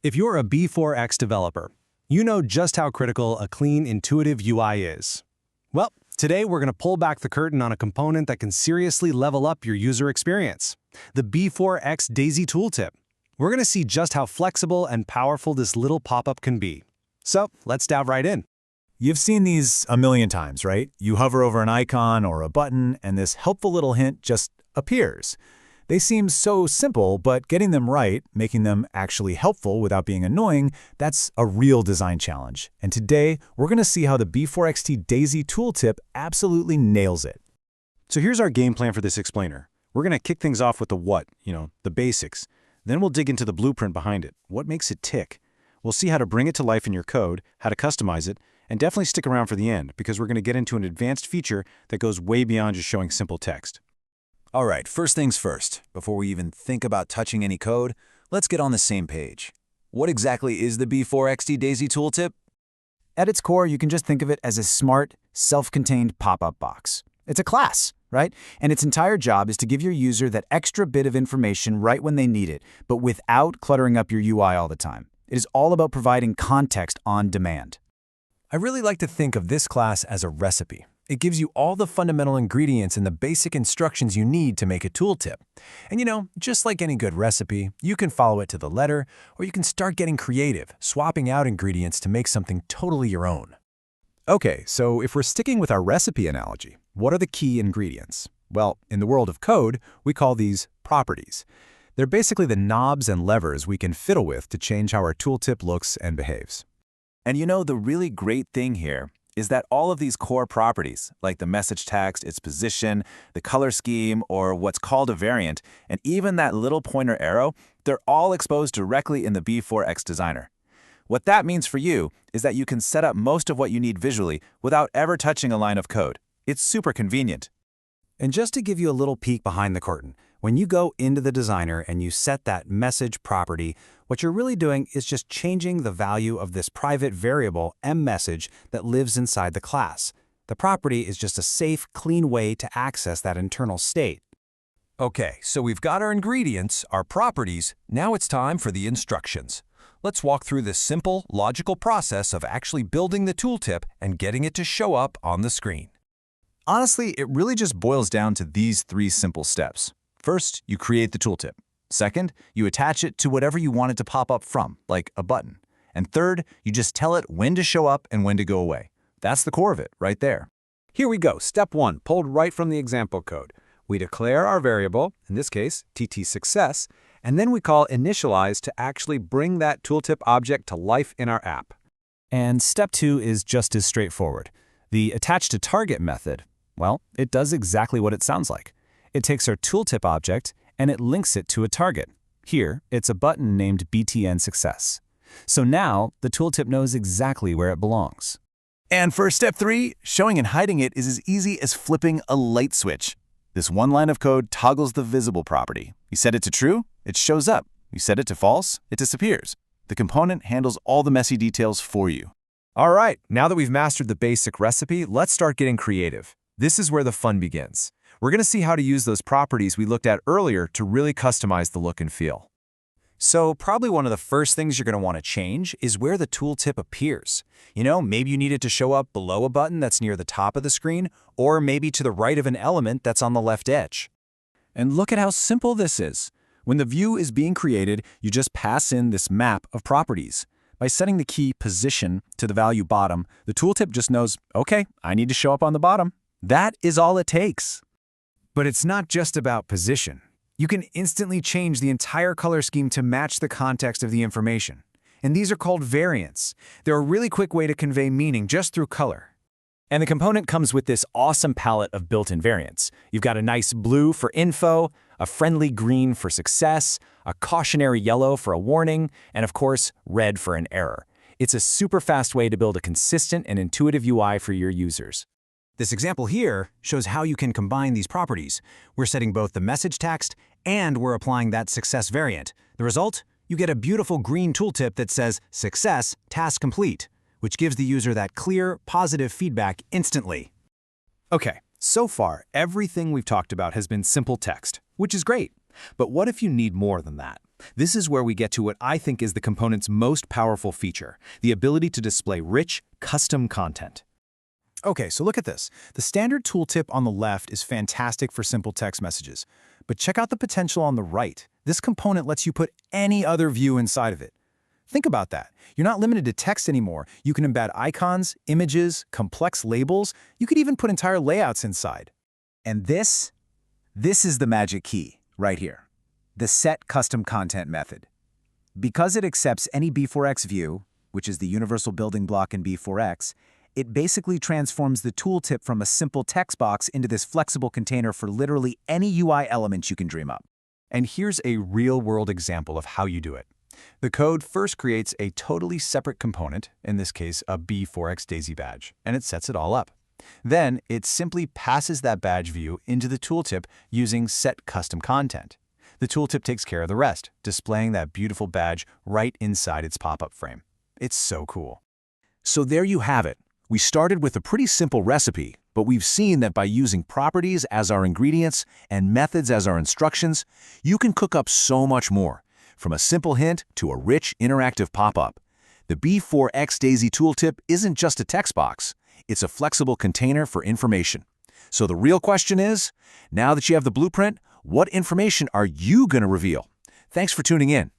If you're a B4X developer, you know just how critical a clean, intuitive UI is. Well, today we're going to pull back the curtain on a component that can seriously level up your user experience, the B4XDaisyTooltip. We're going to see just how flexible and powerful this little pop-up can be. So let's dive right in. You've seen these a million times, right? You hover over an icon or a button, and this helpful little hint just appears. They seem so simple, but getting them right, making them actually helpful without being annoying, that's a real design challenge. And today, we're going to see how the B4XDaisyTooltip absolutely nails it. So here's our game plan for this explainer. We're going to kick things off with the what, the basics. Then we'll dig into the blueprint behind it. What makes it tick? We'll see how to bring it to life in your code, how to customize it, and definitely stick around for the end, because we're going to get into an advanced feature that goes way beyond just showing simple text. All right, first things first. Before we even think about touching any code, let's get on the same page. What exactly is the B4XDaisyTooltip? At its core, you can just think of it as a smart, self-contained pop-up box. It's a class, right? And its entire job is to give your user that extra bit of information right when they need it, but without cluttering up your UI all the time. It is all about providing context on demand. I really like to think of this class as a recipe. It gives you all the fundamental ingredients and the basic instructions you need to make a tooltip. And just like any good recipe, you can follow it to the letter, or you can start getting creative, swapping out ingredients to make something totally your own. Okay, so if we're sticking with our recipe analogy, what are the key ingredients? Well, in the world of code, we call these properties. They're basically the knobs and levers we can fiddle with to change how our tooltip looks and behaves. And the really great thing here is that all of these core properties, like the message text, its position, the color scheme, or what's called a variant, and even that little pointer arrow, they're all exposed directly in the B4X Designer. What that means for you is that you can set up most of what you need visually without ever touching a line of code. It's super convenient. And just to give you a little peek behind the curtain, when you go into the designer and you set that message property, what you're really doing is just changing the value of this private variable mMessage that lives inside the class. The property is just a safe, clean way to access that internal state. Okay, so we've got our ingredients, our properties. Now it's time for the instructions. Let's walk through this simple, logical process of actually building the tooltip and getting it to show up on the screen. Honestly, it really just boils down to these three simple steps. First, you create the tooltip. Second, you attach it to whatever you want it to pop up from, like a button. And third, you just tell it when to show up and when to go away. That's the core of it, right there. Here we go, step 1, pulled right from the example code. We declare our variable, in this case, TTSuccess, and then we call initialize to actually bring that tooltip object to life in our app. And step 2 is just as straightforward. The attach to target method, well, it does exactly what it sounds like. It takes our tooltip object and it links it to a target. Here, it's a button named BTN Success. So now, the tooltip knows exactly where it belongs. And for step 3, showing and hiding it is as easy as flipping a light switch. This one line of code toggles the visible property. You set it to true, it shows up. You set it to false, it disappears. The component handles all the messy details for you. All right, now that we've mastered the basic recipe, let's start getting creative. This is where the fun begins. We're going to see how to use those properties we looked at earlier to really customize the look and feel. So probably one of the first things you're going to want to change is where the tooltip appears. Maybe you need it to show up below a button that's near the top of the screen, or maybe to the right of an element that's on the left edge. And look at how simple this is. When the view is being created, you just pass in this map of properties. By setting the key position to the value bottom, the tooltip just knows, okay, I need to show up on the bottom. That is all it takes. But it's not just about position. You can instantly change the entire color scheme to match the context of the information. And these are called variants. They're a really quick way to convey meaning just through color. And the component comes with this awesome palette of built-in variants. You've got a nice blue for info, a friendly green for success, a cautionary yellow for a warning, and of course, red for an error. It's a super fast way to build a consistent and intuitive UI for your users. This example here shows how you can combine these properties. We're setting both the message text and we're applying that success variant. The result? You get a beautiful green tooltip that says Success, Task Complete, which gives the user that clear, positive feedback instantly. Okay, so far, everything we've talked about has been simple text, which is great. But what if you need more than that? This is where we get to what I think is the component's most powerful feature, the ability to display rich, custom content. Okay, so look at this. The standard tooltip on the left is fantastic for simple text messages. But check out the potential on the right. This component lets you put any other view inside of it. Think about that. You're not limited to text anymore. You can embed icons, images, complex labels. You could even put entire layouts inside. And this is the magic key right here, the Set Custom Content method. Because it accepts any B4X view, which is the universal building block in B4X, it basically transforms the tooltip from a simple text box into this flexible container for literally any UI element you can dream up. And here's a real-world example of how you do it. The code first creates a totally separate component, in this case a B4XDaisy badge, and it sets it all up. Then it simply passes that badge view into the tooltip using Set Custom Content. The tooltip takes care of the rest, displaying that beautiful badge right inside its pop-up frame. It's so cool. So there you have it. We started with a pretty simple recipe, but we've seen that by using properties as our ingredients and methods as our instructions, you can cook up so much more, from a simple hint to a rich, interactive pop-up. The B4XDaisy tooltip isn't just a text box. It's a flexible container for information. So the real question is, now that you have the blueprint, what information are you going to reveal? Thanks for tuning in.